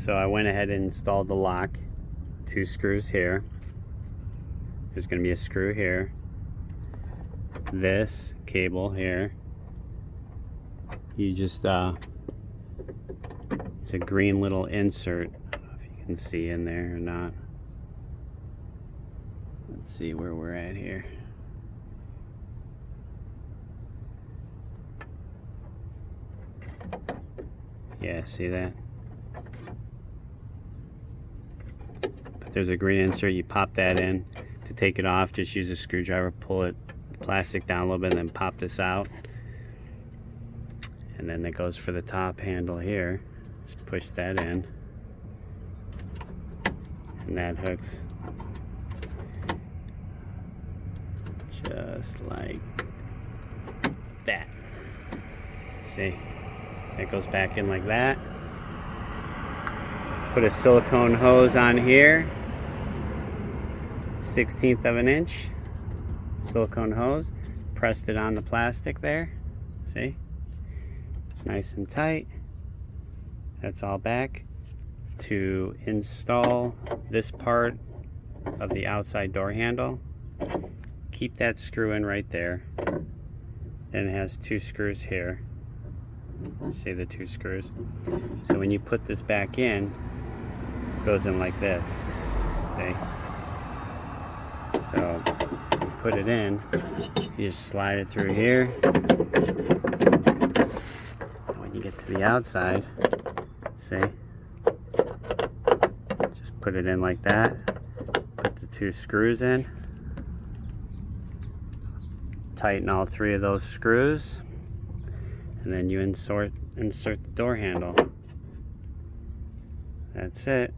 So I went ahead and installed the lock. 2 screws here. There's going to be a screw here. This cable here. You just it's a green little insert. I don't know if you can see in there or not. Let's see where we're at here. Yeah, see that? But there's a green insert. You pop that in. To take it off, just use a screwdriver, pull it, plastic down a little bit, and then pop this out. And then that goes for the top handle here. Just push that in. And that hooks just like that. See? It goes back in like that. Put a silicone hose on here. 1/16 of an inch. Silicone hose. Pressed it on the plastic there. See? Nice and tight. That's all back. To install this part of the outside door handle, keep that screw in right there. Then it has 2 screws here. See the 2 screws? So when you put this back in, it goes in like this. See? So you put it in, you just slide it through here. And when you get to the outside, see? Just put it in like that. Put the 2 screws in. Tighten all 3 of those screws. And then you insert the door handle. That's it.